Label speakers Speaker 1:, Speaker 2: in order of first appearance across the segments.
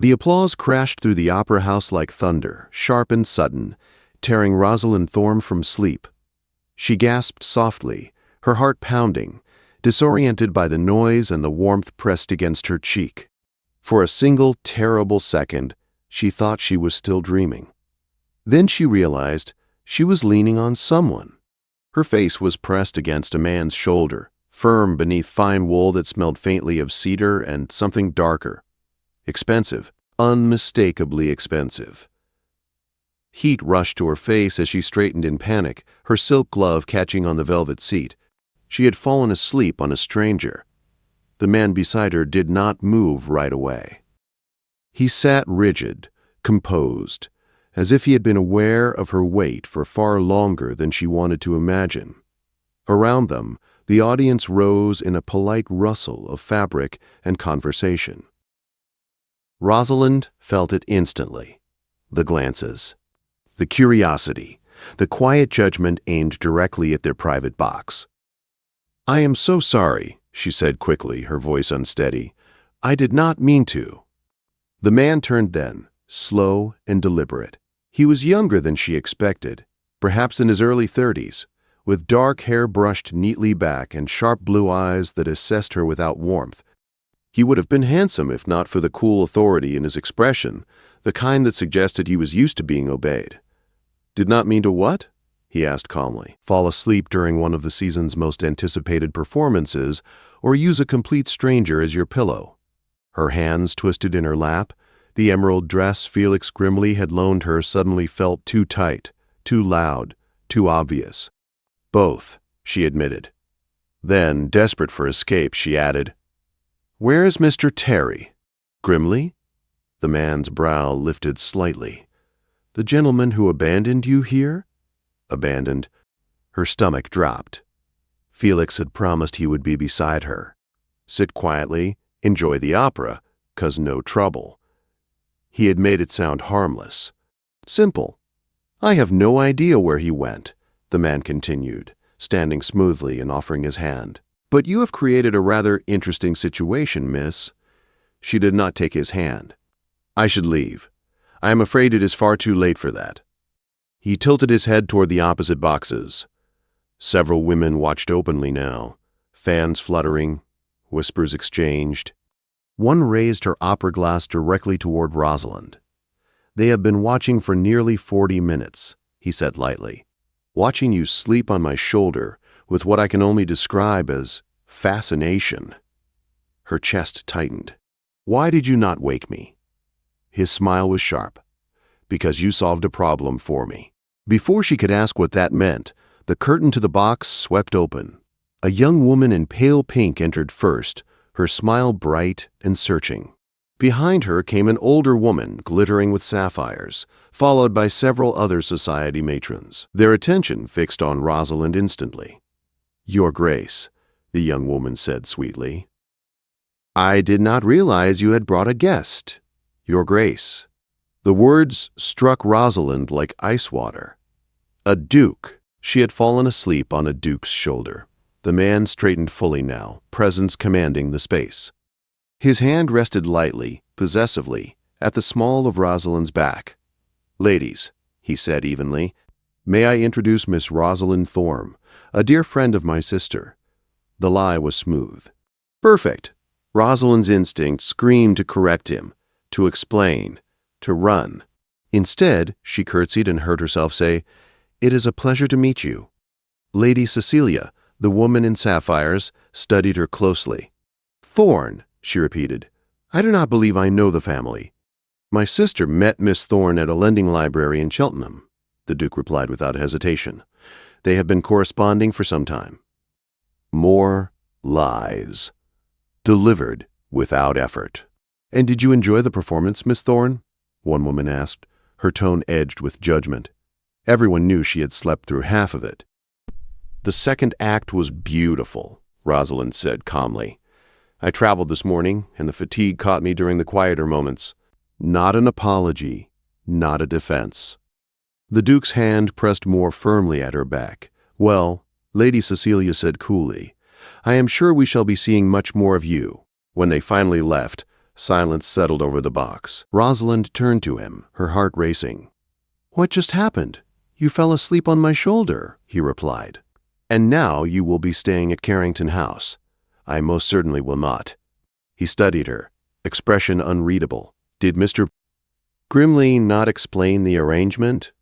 Speaker 1: The applause crashed through the opera house like thunder, sharp and sudden, tearing Rosalind Thorne from sleep. She gasped softly, her heart pounding, disoriented by the noise and the warmth pressed against her cheek. For a single terrible second, she thought she was still dreaming. Then she realized she was leaning on someone. Her face was pressed against a man's shoulder, firm beneath fine wool that smelled faintly of cedar and something darker. Expensive, unmistakably expensive. Heat rushed to her face as she straightened in panic, her silk glove catching on the velvet seat. She had fallen asleep on a stranger. The man beside her did not move right away. He sat rigid, composed, as if he had been aware of her weight for far longer than she wanted to imagine. Around them, the audience rose in a polite rustle of fabric and conversation. Rosalind felt it instantly. The glances, the curiosity, the quiet judgment aimed directly at their private box. "I am so sorry," she said quickly, her voice unsteady. "I did not mean to." The man turned then, slow and deliberate. He was younger than she expected, perhaps in his early 30s, with dark hair brushed neatly back and sharp blue eyes that assessed her without warmth. He would have been handsome if not for the cool authority in his expression, the kind that suggested he was used to being obeyed. "Did not mean to what?" he asked calmly. "Fall asleep during one of the season's most anticipated performances, or use a complete stranger as your pillow." Her hands twisted in her lap. The emerald dress Felix grimly had loaned her suddenly felt too tight, too loud, too obvious. "Both," she admitted. Then, desperate for escape, she added, "Where is Mr. Terry?" Grimly? The man's brow lifted slightly. "The gentleman who abandoned you here?" Abandoned. Her stomach dropped. Felix had promised he would be beside her. Sit quietly, enjoy the opera, 'cause no trouble. He had made it sound harmless. Simple. "I have no idea where he went," the man continued, standing smoothly and offering his hand. "But you have created a rather interesting situation, miss." She did not take his hand. "I should leave. I am afraid it is far too late for that." He tilted his head toward the opposite boxes. Several women watched openly now, fans fluttering, whispers exchanged. One raised her opera glass directly toward Rosalind. "They have been watching for nearly 40 minutes, he said lightly. "Watching you sleep on my shoulder with what I can only describe as fascination." Her chest tightened. "Why did you not wake me?" His smile was sharp. "Because you solved a problem for me." Before she could ask what that meant, the curtain to the box swept open. A young woman in pale pink entered first, her smile bright and searching. Behind her came an older woman glittering with sapphires, followed by several other society matrons, their attention fixed on Rosalind instantly. "Your Grace," the young woman said sweetly. "I did not realize you had brought a guest. Your Grace." The words struck Rosalind like ice water. A duke. She had fallen asleep on a duke's shoulder. The man straightened fully now, presence commanding the space. His hand rested lightly, possessively, at the small of Rosalind's back. "Ladies," he said evenly, "may I introduce Miss Rosalind Thorne, a dear friend of my sister." The lie was smooth. Perfect. Rosalind's instinct screamed to correct him, to explain, to run. Instead, she curtsied and heard herself say, "It is a pleasure to meet you." Lady Cecilia, the woman in sapphires, studied her closely. "Thorne," she repeated. "I do not believe I know the family." "My sister met Miss Thorne at a lending library in Cheltenham," the Duke replied without hesitation. "They have been corresponding for some time." More lies. Delivered without effort. "And did you enjoy the performance, Miss Thorne?" one woman asked, her tone edged with judgment. Everyone knew she had slept through half of it. "The second act was beautiful," Rosalind said calmly. "I traveled this morning, and the fatigue caught me during the quieter moments." Not an apology, not a defense. The Duke's hand pressed more firmly at her back. "Well," Lady Cecilia said coolly, "I am sure we shall be seeing much more of you." When they finally left, Silence settled over the box. Rosalind turned to him, her heart racing. "What just happened? You fell asleep on my shoulder," he replied. "And now you will be staying at Carrington House." "I most certainly will not." He studied her, expression unreadable. "Did Mr. Grimley not explain the arrangement?"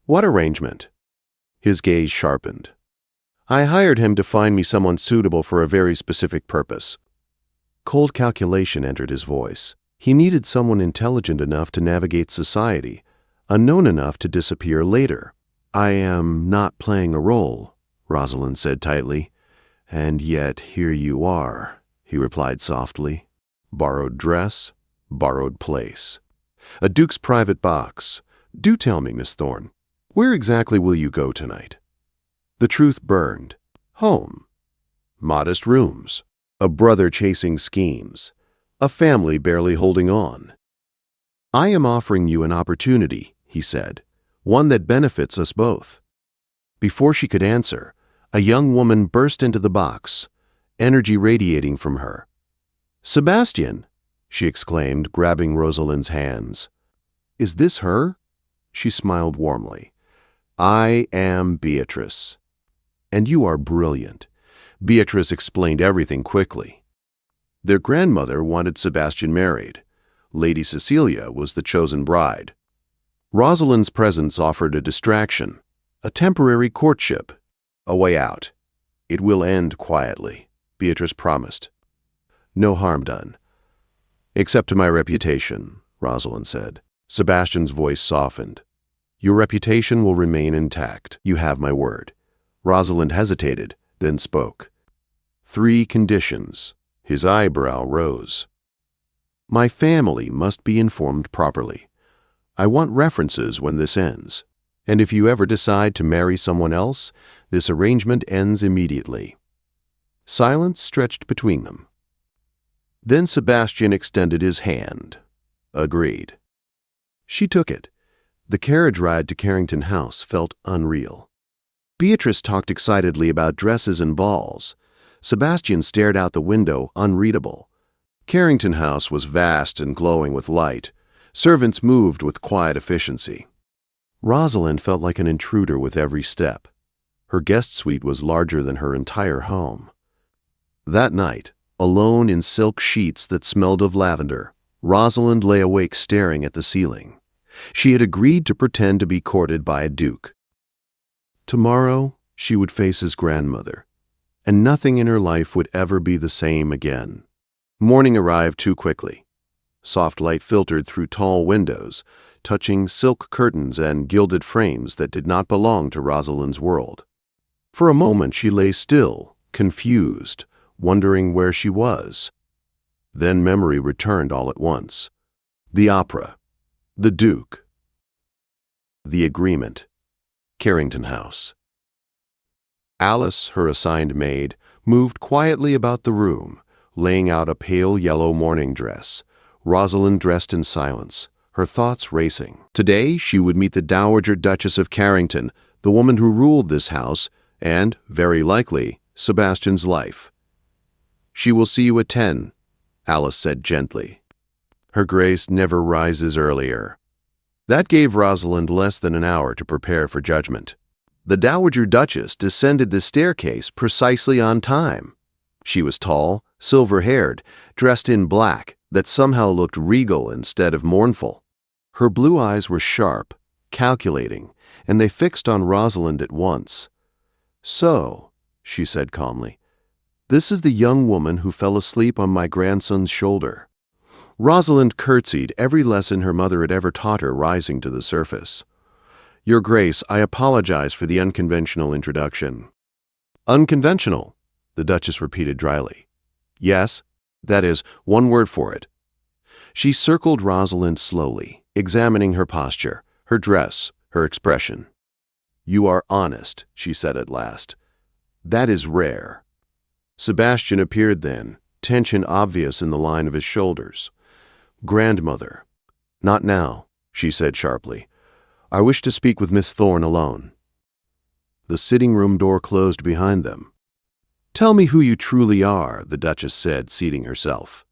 Speaker 1: "What arrangement?" His gaze sharpened. "I hired him to find me someone suitable for a very specific purpose." Cold calculation entered his voice. He needed someone intelligent enough to navigate society, unknown enough to disappear later. "I am not playing a role," Rosalind said tightly. "And yet here you are," he replied softly. "Borrowed dress, borrowed place. A duke's private box. Do tell me, Miss Thorne, where exactly will you go tonight?" The truth burned. Home. Modest rooms. A brother chasing schemes. A family barely holding on. "I am offering you an opportunity," he said, "one that benefits us both." Before she could answer, a young woman burst into the box, energy radiating from her. "Sebastian!" she exclaimed, grabbing Rosalind's hands. "Is this her?" She smiled warmly. "I am Beatrice." "And you are brilliant." Beatrice explained everything quickly. Their grandmother wanted Sebastian married. Lady Cecilia was the chosen bride. Rosalind's presence offered a distraction, a temporary courtship, a way out. "It will end quietly," Beatrice promised. "No harm done." "Except to my reputation," Rosalind said. Sebastian's voice softened. "Your reputation will remain intact. You have my word." Rosalind hesitated, then spoke. "3 conditions." His eyebrow rose. "My family must be informed properly. I want references when this ends. And if you ever decide to marry someone else, this arrangement ends immediately." Silence stretched between them. Then Sebastian extended his hand. "Agreed." She took it. The carriage ride to Carrington House felt unreal. Beatrice talked excitedly about dresses and balls. Sebastian stared out the window, unreadable. Carrington House was vast and glowing with light. Servants moved with quiet efficiency. Rosalind felt like an intruder with every step. Her guest suite was larger than her entire home. That night, alone in silk sheets that smelled of lavender, Rosalind lay awake staring at the ceiling. She had agreed to pretend to be courted by a duke. Tomorrow, she would face his grandmother, and nothing in her life would ever be the same again. Morning arrived too quickly. Soft light filtered through tall windows, touching silk curtains and gilded frames that did not belong to Rosalind's world. For a moment she lay still, confused, wondering where she was. Then memory returned all at once. The opera, the Duke, the agreement, Carrington House. Alice, her assigned maid, moved quietly about the room, laying out a pale yellow morning dress. Rosalind dressed in silence, her thoughts racing. Today she would meet the Dowager Duchess of Carrington, the woman who ruled this house, and, very likely, Sebastian's life. "She will see you at 10, Alice said gently. "Her grace never rises earlier." That gave Rosalind less than an hour to prepare for judgment. The Dowager Duchess descended the staircase precisely on time. She was tall, silver-haired, dressed in black that somehow looked regal instead of mournful. Her blue eyes were sharp, calculating, and they fixed on Rosalind at once. "So," she said calmly, "this is the young woman who fell asleep on my grandson's shoulder." Rosalind curtsied, every lesson her mother had ever taught her rising to the surface. "Your Grace, I apologize for the unconventional introduction." "Unconventional," the Duchess repeated dryly. "Yes, that is one word for it." She circled Rosalind slowly, examining her posture, her dress, her expression. "You are honest," she said at last. "That is rare." Sebastian appeared then, tension obvious in the line of his shoulders. "Grandmother." "Not now," she said sharply. "I wish to speak with Miss Thorne alone." The sitting room door closed behind them. "Tell me who you truly are," the Duchess said, seating herself.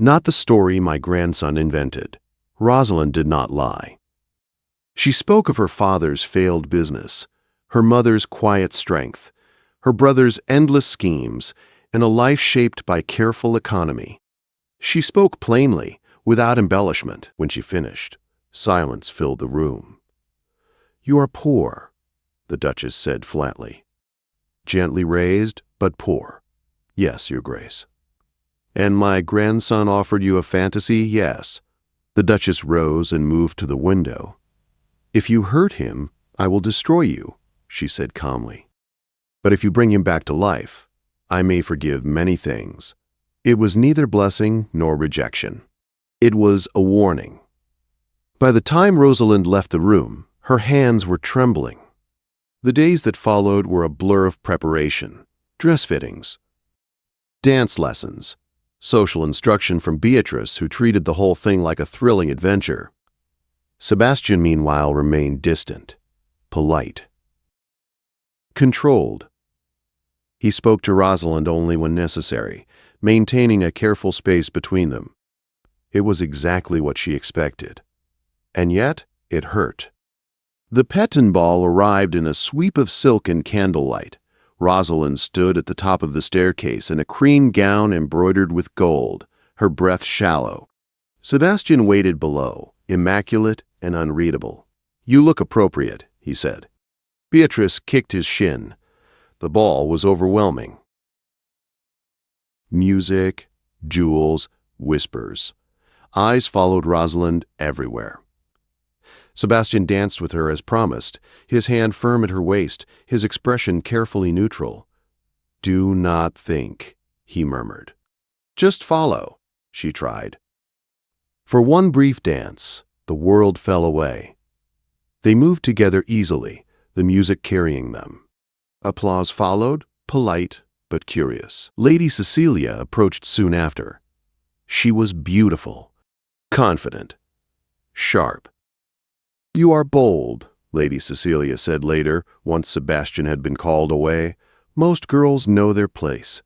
Speaker 1: Not the story my grandson invented. Rosalind did not lie. She spoke of her father's failed business, her mother's quiet strength, her brother's endless schemes, and a life shaped by careful economy. She spoke plainly, without embellishment. When she finished, silence filled the room. "You are poor," the Duchess said flatly. "Gently raised, but poor." "Yes, Your Grace." "And my grandson offered you a fantasy?" "Yes." The Duchess rose and moved to the window. "If you hurt him, I will destroy you," she said calmly. "But if you bring him back to life, I may forgive many things." It was neither blessing nor rejection. It was a warning. By the time Rosalind left the room, her hands were trembling. The days that followed were a blur of preparation, dress fittings, dance lessons, social instruction from Beatrice, who treated the whole thing like a thrilling adventure. Sebastian, meanwhile, remained distant, polite, controlled. He spoke to Rosalind only when necessary, maintaining a careful space between them. It was exactly what she expected. And yet, it hurt. The Peton ball arrived in a sweep of silk and candlelight. Rosalind stood at the top of the staircase in a cream gown embroidered with gold, her breath shallow. Sebastian waited below, immaculate and unreadable. "You look appropriate," he said. Beatrice kicked his shin. The ball was overwhelming. Music, jewels, whispers. Eyes followed Rosalind everywhere. Sebastian danced with her as promised, his hand firm at her waist, his expression carefully neutral. "Do not think," he murmured. "Just follow," she tried. For one brief dance, the world fell away. They moved together easily, the music carrying them. Applause followed, polite but curious. Lady Cecilia approached soon after. She was beautiful, confident, sharp. "You are bold," Lady Cecilia said later, once Sebastian had been called away. "Most girls know their place."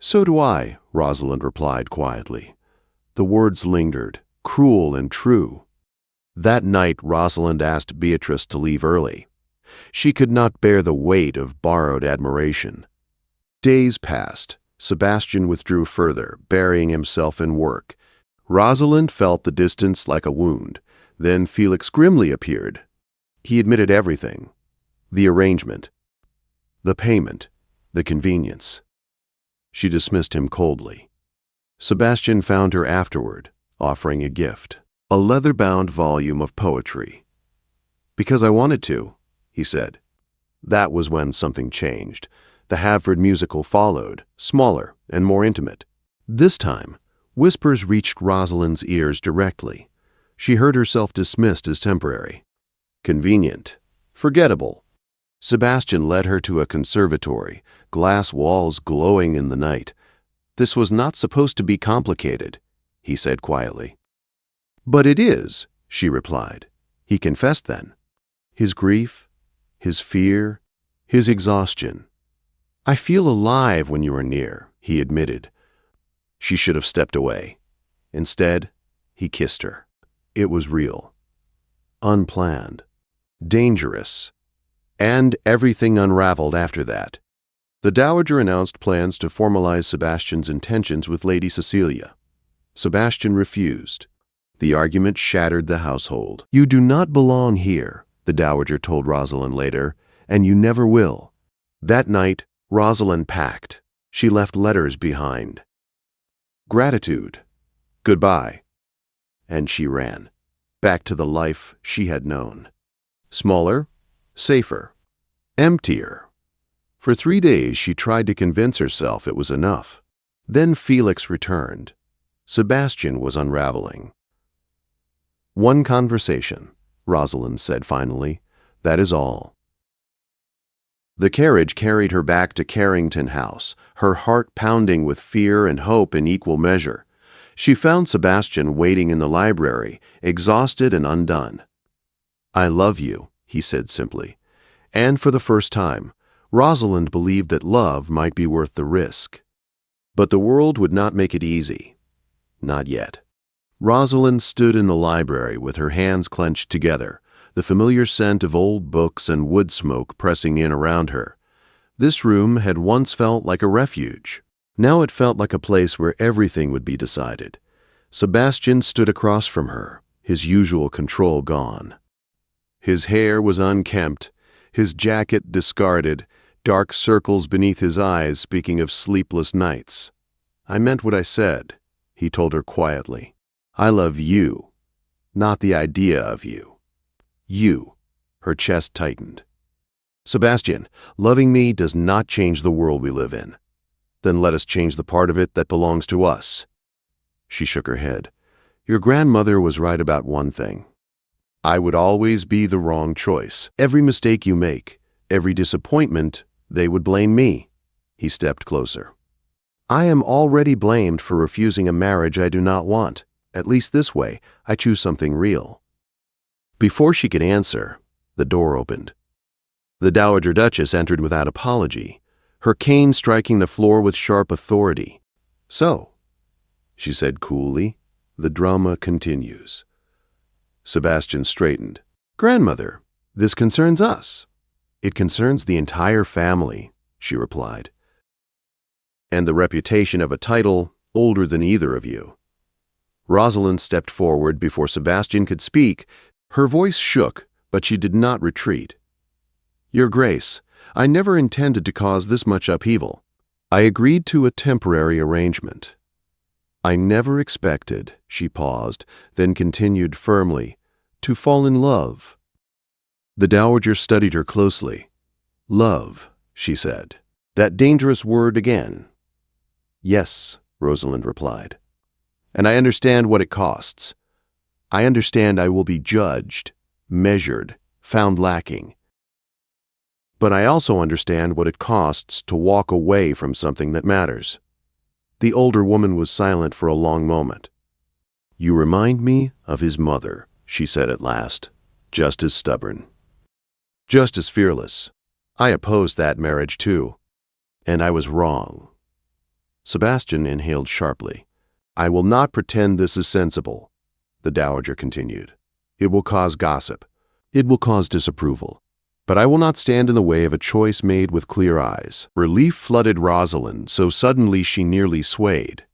Speaker 1: "So do I," Rosalind replied quietly. The words lingered, cruel and true. That night, Rosalind asked Beatrice to leave early. She could not bear the weight of borrowed admiration. Days passed. Sebastian withdrew further, burying himself in work. Rosalind felt the distance like a wound. Then Felix grimly appeared. He admitted everything: the arrangement, the payment, the convenience. She dismissed him coldly. Sebastian found her afterward, offering a gift: a leather-bound volume of poetry. "Because I wanted to," he said. That was when something changed. The Havford musical followed, smaller and more intimate. This time, whispers reached Rosalind's ears directly. She heard herself dismissed as temporary, convenient, forgettable. Sebastian led her to a conservatory, glass walls glowing in the night. "This was not supposed to be complicated," he said quietly. "But it is," she replied. He confessed then. His grief, his fear, his exhaustion. "I feel alive when you are near," he admitted. She should have stepped away. Instead, he kissed her. It was real, unplanned, dangerous, and everything unraveled after that. The Dowager announced plans to formalize Sebastian's intentions with Lady Cecilia. Sebastian refused. The argument shattered the household. "You do not belong here," the Dowager told Rosalind later, "and you never will." That night, Rosalind packed. She left letters behind. Gratitude. Goodbye. And she ran, back to the life she had known. Smaller, safer, emptier. For 3 days she tried to convince herself it was enough. Then Felix returned. Sebastian was unraveling. "One conversation," Rosalind said finally. "That is all." The carriage carried her back to Carrington House, her heart pounding with fear and hope in equal measure. She found Sebastian waiting in the library, exhausted and undone. "I love you," he said simply. And for the first time, Rosalind believed that love might be worth the risk. But the world would not make it easy. Not yet. Rosalind stood in the library with her hands clenched together, the familiar scent of old books and wood smoke pressing in around her. This room had once felt like a refuge. Now it felt like a place where everything would be decided. Sebastian stood across from her, his usual control gone. His hair was unkempt, his jacket discarded, dark circles beneath his eyes speaking of sleepless nights. "I meant what I said," he told her quietly. "I love you, not the idea of you. You." Her chest tightened. "Sebastian, loving me does not change the world we live in. Then let us change the part of it that belongs to us." She shook her head. "Your grandmother was right about one thing. I would always be the wrong choice. Every mistake you make, every disappointment, they would blame me." He stepped closer. "I am already blamed for refusing a marriage I do not want. At least this way, I choose something real." Before she could answer, the door opened. The Dowager Duchess entered without apology, her cane striking the floor with sharp authority. "So," she said coolly, "the drama continues." Sebastian straightened. "Grandmother, this concerns us." "It concerns the entire family," she replied. "And the reputation of a title older than either of you." Rosalind stepped forward before Sebastian could speak. Her voice shook, but she did not retreat. "Your Grace, I never intended to cause this much upheaval. I agreed to a temporary arrangement. I never expected," she paused, then continued firmly, "to fall in love." The Dowager studied her closely. "Love," she said. "That dangerous word again." "Yes," Rosalind replied. "And I understand what it costs. I understand I will be judged, measured, found lacking. But I also understand what it costs to walk away from something that matters." The older woman was silent for a long moment. "You remind me of his mother," she said at last, "just as stubborn, just as fearless. I opposed that marriage too, and I was wrong." Sebastian inhaled sharply. "I will not pretend this is sensible," the Dowager continued. "It will cause gossip. It will cause disapproval. But I will not stand in the way of a choice made with clear eyes." Relief flooded Rosalind so suddenly she nearly swayed.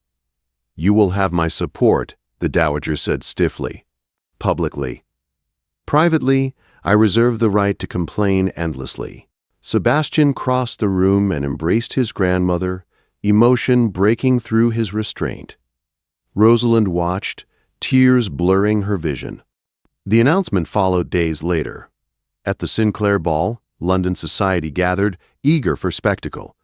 Speaker 1: "You will have my support," the Dowager said stiffly. "Publicly. Privately, I reserve the right to complain endlessly." Sebastian crossed the room and embraced his grandmother, emotion breaking through his restraint. Rosalind watched, tears blurring her vision. The announcement followed days later. At the Sinclair Ball, London society gathered, eager for spectacle.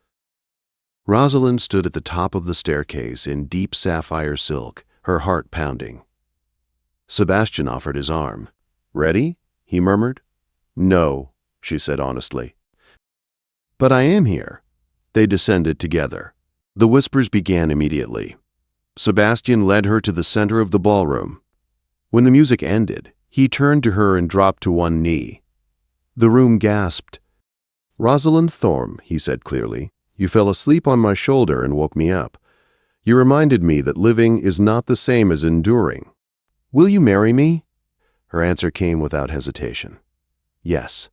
Speaker 1: Rosalind stood at the top of the staircase in deep sapphire silk, her heart pounding. Sebastian offered his arm. "Ready?" he murmured. "No," she said honestly. "But I am here." They descended together. The whispers began immediately. Sebastian led her to the center of the ballroom. When the music ended, he turned to her and dropped to one knee. The room gasped. "Rosalind Thorne," he said clearly, "you fell asleep on my shoulder and woke me up. You reminded me that living is not the same as enduring. Will you marry me?" Her answer came without hesitation. "Yes."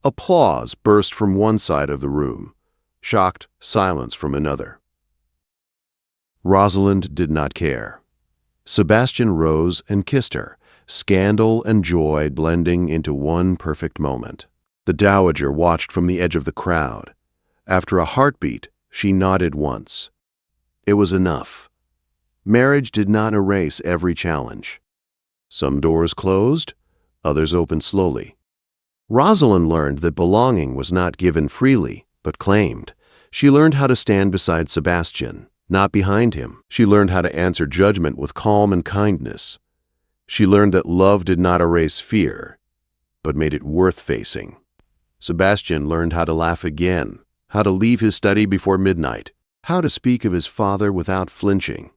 Speaker 1: Applause burst from one side of the room, shocked silence from another. Rosalind did not care. Sebastian rose and kissed her, scandal and joy blending into one perfect moment. The Dowager watched from the edge of the crowd. After a heartbeat, she nodded once. It was enough. Marriage did not erase every challenge. Some doors closed, others opened slowly. Rosalind learned that belonging was not given freely, but claimed. She learned how to stand beside Sebastian, not behind him. She learned how to answer judgment with calm and kindness. She learned that love did not erase fear, but made it worth facing. Sebastian learned how to laugh again, how to leave his study before midnight, how to speak of his father without flinching.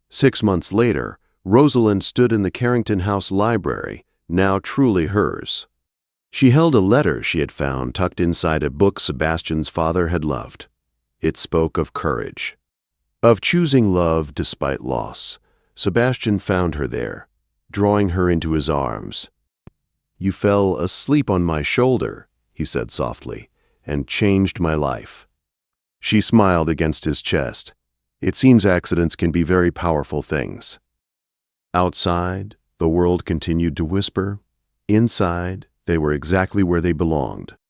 Speaker 1: 6 months later, Rosalind stood in the Carrington House library, now truly hers. She held a letter she had found tucked inside a book Sebastian's father had loved. It spoke of courage, of choosing love despite loss, Sebastian found her there, drawing her into his arms. "You fell asleep on my shoulder," he said softly, "and changed my life." She smiled against his chest. It seems accidents can be very powerful things. Outside, the world continued to whisper. Inside, they were exactly where they belonged.